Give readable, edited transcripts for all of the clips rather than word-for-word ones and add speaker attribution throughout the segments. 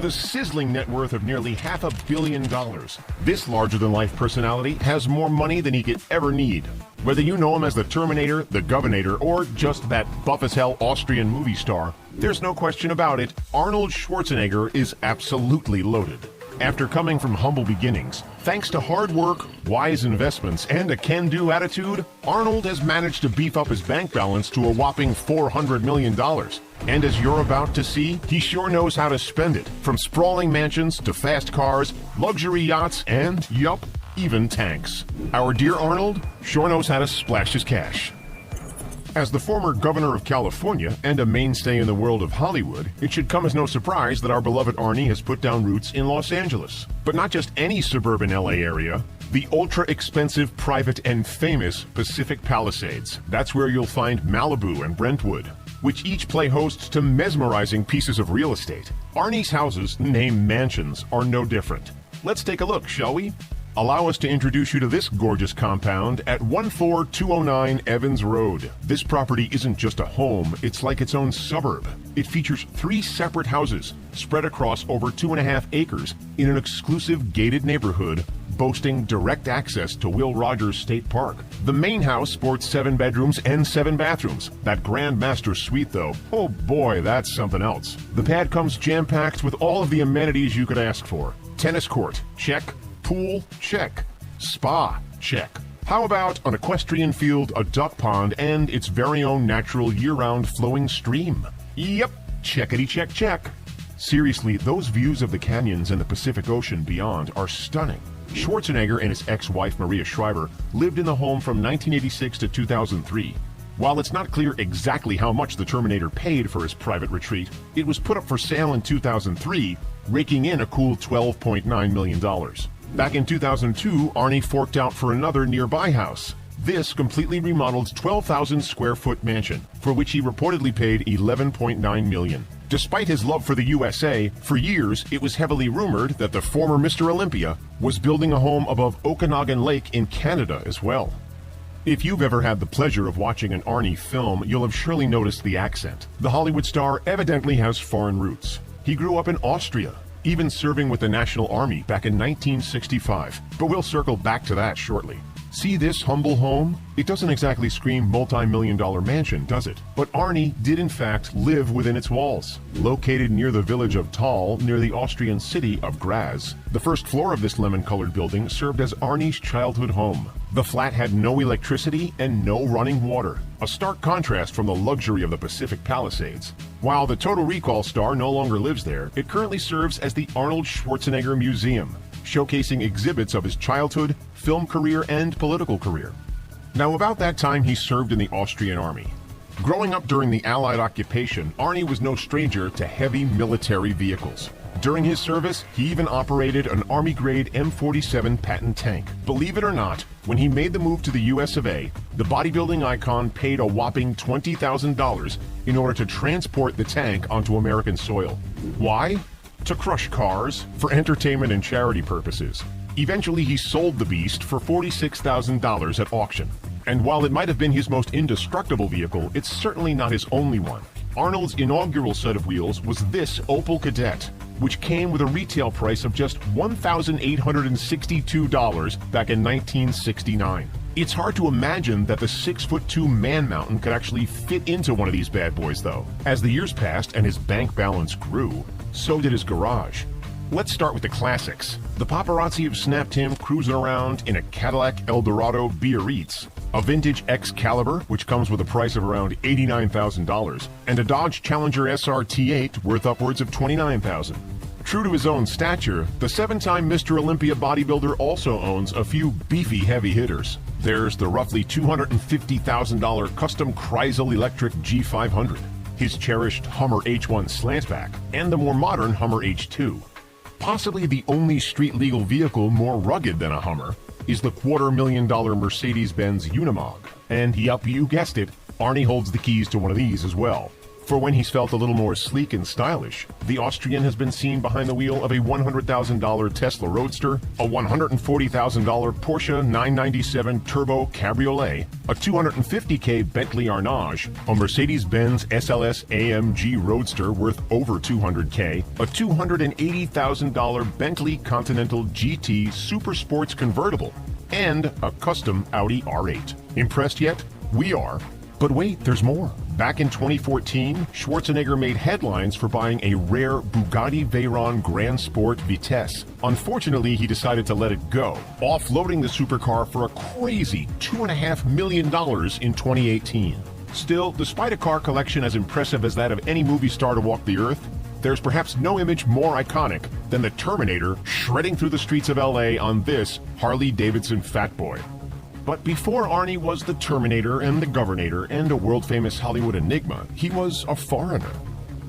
Speaker 1: With a sizzling net worth of nearly $500 million, this larger-than-life personality has more money than he could ever need. Whether you know him as the Terminator, the Governator, or just that buff-as-hell Austrian movie star, there's no question about it, Arnold Schwarzenegger is absolutely loaded. After coming from humble beginnings, thanks to hard work, wise investments, and a can-do attitude, Arnold has managed to beef up his bank balance to a whopping $400 million. And as you're about to see, he sure knows how to spend it, from sprawling mansions to fast cars, luxury yachts, and, yup, even tanks. Our dear Arnold sure knows how to splash his cash. As the former governor of California and a mainstay in the world of Hollywood, it should come as no surprise that our beloved Arnie has put down roots in Los Angeles. But not just any suburban LA area, the ultra-expensive, private, and famous Pacific Palisades. That's where you'll find Malibu and Brentwood, which each play host to mesmerizing pieces of real estate. Arnie's houses, named mansions, are no different. Let's take a look, shall we? Allow us to introduce you to this gorgeous compound at 14209 Evans Road. This property isn't just a home, it's like its own suburb. It features 3 separate houses spread across over 2.5 acres in an exclusive gated neighborhood boasting direct access to Will Rogers State Park. The main house sports 7 bedrooms and 7 bathrooms. That Grand Master Suite, though, oh boy, that's something else. The pad comes jam-packed with all of the amenities you could ask for. Tennis court, check. Pool, check. Spa, check. How about an equestrian field, a duck pond, and its very own natural year-round flowing stream? Yep, checkity check check. Seriously, those views of the canyons and the Pacific Ocean beyond are stunning. Schwarzenegger and his ex-wife Maria Shriver lived in the home from 1986 to 2003. While it's not clear exactly how much the Terminator paid for his private retreat, it was put up for sale in 2003, raking in a cool $12.9 million. Back in 2002, Arnie forked out for another nearby house. This completely remodeled 12,000 square foot mansion, for which he reportedly paid $11.9 million. Despite his love for the USA, for years it was heavily rumored that the former Mr. Olympia was building a home above Okanagan Lake in Canada as well. If you've ever had the pleasure of watching an Arnie film, you'll have surely noticed the accent. The Hollywood star evidently has foreign roots. He grew up in Austria, even serving with the National Army back in 1965. But we'll circle back to that shortly. See this humble home? It doesn't exactly scream multi-million-dollar mansion, does it? But Arnie did in fact live within its walls. Located near the village of Thal, near the Austrian city of Graz, the first floor of this lemon-colored building served as Arnie's childhood home. The flat had no electricity and no running water, a stark contrast from the luxury of the Pacific Palisades. While the Total Recall star no longer lives there, it currently serves as the Arnold Schwarzenegger Museum, showcasing exhibits of his childhood, film career, and political career. Now, about that time, he served in the Austrian Army. Growing up during the Allied occupation, Arnie was no stranger to heavy military vehicles. During his service, he even operated an Army-grade M47 Patton tank. Believe it or not, when he made the move to the US of A, the bodybuilding icon paid a whopping $20,000 in order to transport the tank onto American soil. Why? To crush cars, for entertainment and charity purposes. Eventually, he sold the beast for $46,000 at auction. And while it might have been his most indestructible vehicle, it's certainly not his only one. Arnold's inaugural set of wheels was this Opel Kadett, which came with a retail price of just $1,862 back in 1969. It's hard to imagine that the 6'2" man mountain could actually fit into one of these bad boys, though. As the years passed and his bank balance grew, so did his garage. Let's start with the classics. The paparazzi have snapped him cruising around in a Cadillac Eldorado Biarritz, a vintage Excalibur, which comes with a price of around $89,000, and a Dodge Challenger SRT8 worth upwards of $29,000. True to his own stature, the 7-time Mr. Olympia bodybuilder also owns a few beefy heavy hitters. There's the roughly $250,000 custom Kreisel electric G500, his cherished Hummer H1 slantback, and the more modern Hummer H2. Possibly the only street-legal vehicle more rugged than a Hummer is the $250,000 Mercedes-Benz Unimog. And yup, you guessed it, Arnie holds the keys to one of these as well. For when he's felt a little more sleek and stylish, the Austrian has been seen behind the wheel of a $100,000 Tesla Roadster, a $140,000 Porsche 997 Turbo Cabriolet, a $250K Bentley Arnage, a Mercedes-Benz SLS AMG Roadster worth over $200K, a $280,000 Bentley Continental GT Super Sports Convertible, and a custom Audi R8. Impressed yet? We are. But wait, there's more. Back in 2014, Schwarzenegger made headlines for buying a rare Bugatti Veyron Grand Sport Vitesse. Unfortunately, he decided to let it go, offloading the supercar for a crazy $2.5 million in 2018. Still, despite a car collection as impressive as that of any movie star to walk the earth, there's perhaps no image more iconic than the Terminator shredding through the streets of LA on this Harley-Davidson Fat Boy. But before Arnie was the Terminator and the Governator and a world-famous Hollywood enigma, he was a foreigner.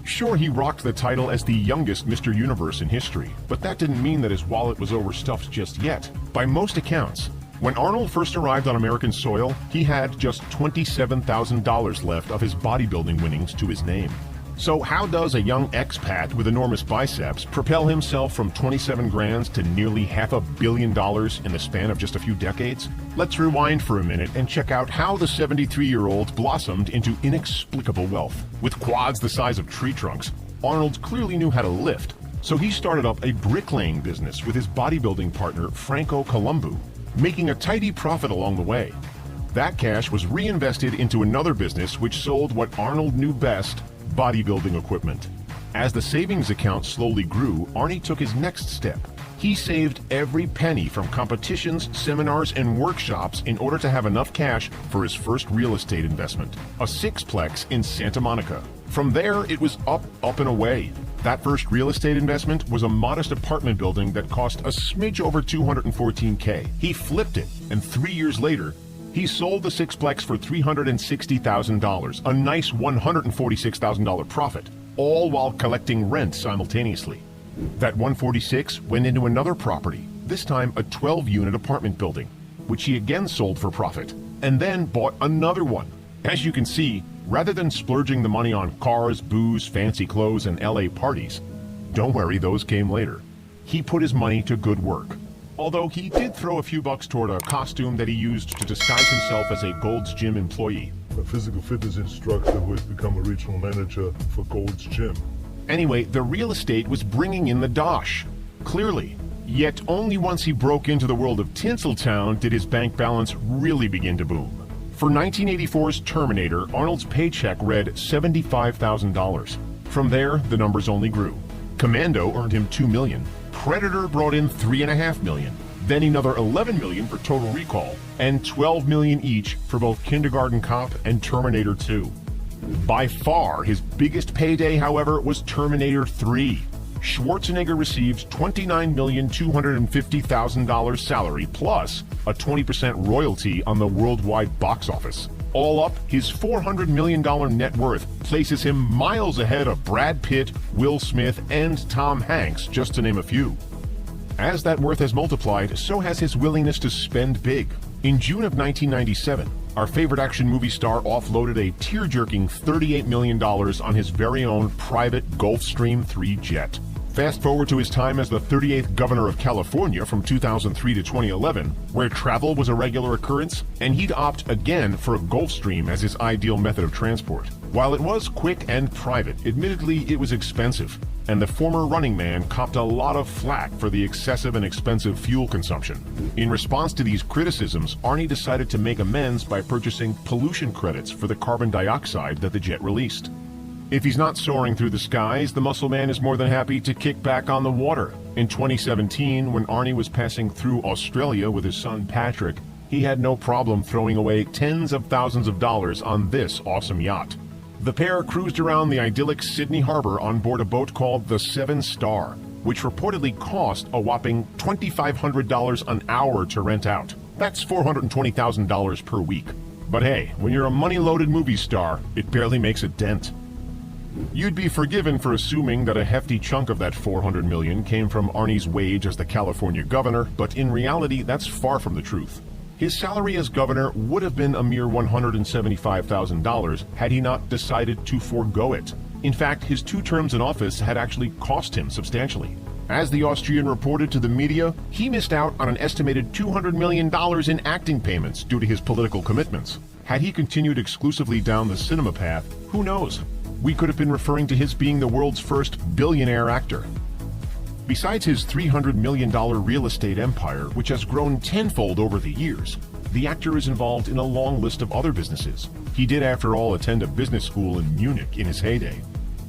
Speaker 1: Sure, he rocked the title as the youngest Mr. Universe in history, but that didn't mean that his wallet was overstuffed just yet. By most accounts, when Arnold first arrived on American soil, he had just $27,000 left of his bodybuilding winnings to his name. So how does a young expat with enormous biceps propel himself from 27 grand to nearly $500 million in the span of just a few decades? Let's rewind for a minute and check out how the 73-year-old blossomed into inexplicable wealth. With quads the size of tree trunks, Arnold clearly knew how to lift, so he started up a bricklaying business with his bodybuilding partner Franco Columbu, making a tidy profit along the way. That cash was reinvested into another business which sold what Arnold knew best: bodybuilding equipment. As the savings account slowly grew, Arnie took his next step. He saved every penny from competitions, seminars, and workshops in order to have enough cash for his first real estate investment, a sixplex in Santa Monica. From there, it was up, and away. That first real estate investment was a modest apartment building that cost a smidge over $214K. He flipped it, and 3 years later, he sold the sixplex for $360,000, a nice $146,000 profit, all while collecting rent simultaneously. That $146,000 went into another property, this time a 12-unit apartment building, which he again sold for profit, and then bought another one. As you can see, rather than splurging the money on cars, booze, fancy clothes, and LA parties, don't worry, those came later. He put his money to good work. Although he did throw a few bucks toward a costume that he used to disguise himself as a Gold's Gym employee.
Speaker 2: A physical fitness instructor who has become a regional manager for Gold's Gym.
Speaker 1: Anyway, the real estate was bringing in the dosh, clearly. Yet only once he broke into the world of Tinseltown did his bank balance really begin to boom. For 1984's Terminator, Arnold's paycheck read $75,000. From there, the numbers only grew. Commando earned him $2 million. Predator brought in $3.5 million, then another $11 million for Total Recall, and $12 million each for both Kindergarten Cop and Terminator 2. By far, his biggest payday, however, was Terminator 3. Schwarzenegger received $29,250,000 salary plus a 20% royalty on the worldwide box office. All up, his $400 million net worth places him miles ahead of Brad Pitt, Will Smith, and Tom Hanks, just to name a few. As that worth has multiplied, so has his willingness to spend big. In June of 1997, our favorite action movie star offloaded a tear-jerking $38 million on his very own private Gulfstream 3 jet. Fast forward to his time as the 38th governor of California from 2003 to 2011, where travel was a regular occurrence, and he'd opt again for a Gulfstream as his ideal method of transport. While it was quick and private, admittedly it was expensive, and the former running man copped a lot of flack for the excessive and expensive fuel consumption. In response to these criticisms, Arnie decided to make amends by purchasing pollution credits for the carbon dioxide that the jet released. If he's not soaring through the skies, the muscle man is more than happy to kick back on the water. In 2017, when Arnie was passing through Australia with his son Patrick, he had no problem throwing away tens of thousands of dollars on this awesome yacht. The pair cruised around the idyllic Sydney Harbor on board a boat called the Seven Star, which reportedly cost a whopping $2,500 an hour to rent out. That's $420,000 per week. But hey, when you're a money-loaded movie star, it barely makes a dent. You'd be forgiven for assuming that a hefty chunk of that $400 million came from Arnie's wage as the California governor, but in reality, that's far from the truth. His salary as governor would have been a mere $175,000 had he not decided to forego it. In fact, his 2 terms in office had actually cost him substantially. As the Austrian reported to the media, he missed out on an estimated $200 million in acting payments due to his political commitments. Had he continued exclusively down the cinema path, who knows? We could have been referring to his being the world's first billionaire actor. Besides his $300 million real estate empire, which has grown tenfold over the years, the actor is involved in a long list of other businesses. He did, after all, attend a business school in Munich in his heyday.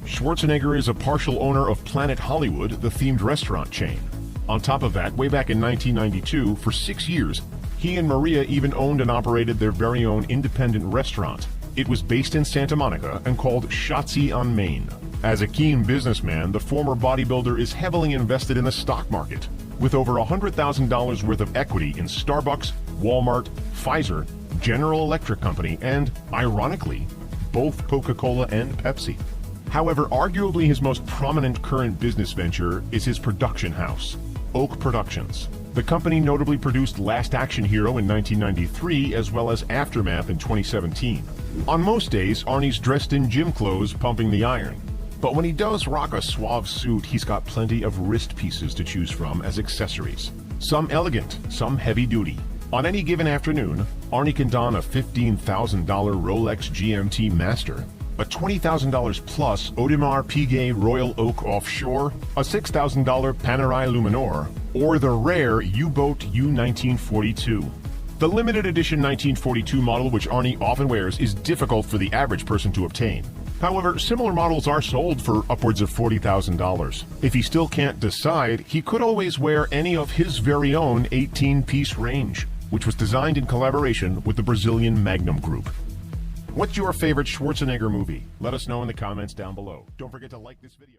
Speaker 1: Schwarzenegger is a partial owner of Planet Hollywood, the themed restaurant chain. On top of that, way back in 1992, for 6 years, he and Maria even owned and operated their very own independent restaurant. It was based in Santa Monica and called Schatzi on Main. As a keen businessman, the former bodybuilder is heavily invested in the stock market, with over $100,000 worth of equity in Starbucks, Walmart, Pfizer, General Electric Company, and, ironically, both Coca-Cola and Pepsi. However, arguably his most prominent current business venture is his production house, Oak Productions. The company notably produced Last Action Hero in 1993 as well as Aftermath in 2017. On most days, Arnie's dressed in gym clothes pumping the iron. But when he does rock a suave suit, he's got plenty of wrist pieces to choose from as accessories. Some elegant, some heavy duty. On any given afternoon, Arnie can don a $15,000 Rolex GMT Master, a $20,000 plus Audemars Piguet Royal Oak Offshore, a $6,000 Panerai Luminor, or the rare U-Boat U1942. The limited edition 1942 model, which Arnie often wears, is difficult for the average person to obtain. However, similar models are sold for upwards of $40,000. If he still can't decide, he could always wear any of his very own 18-piece range, which was designed in collaboration with the Brazilian Magnum Group. What's your favorite Schwarzenegger movie? Let us know in the comments down below. Don't forget to like this video.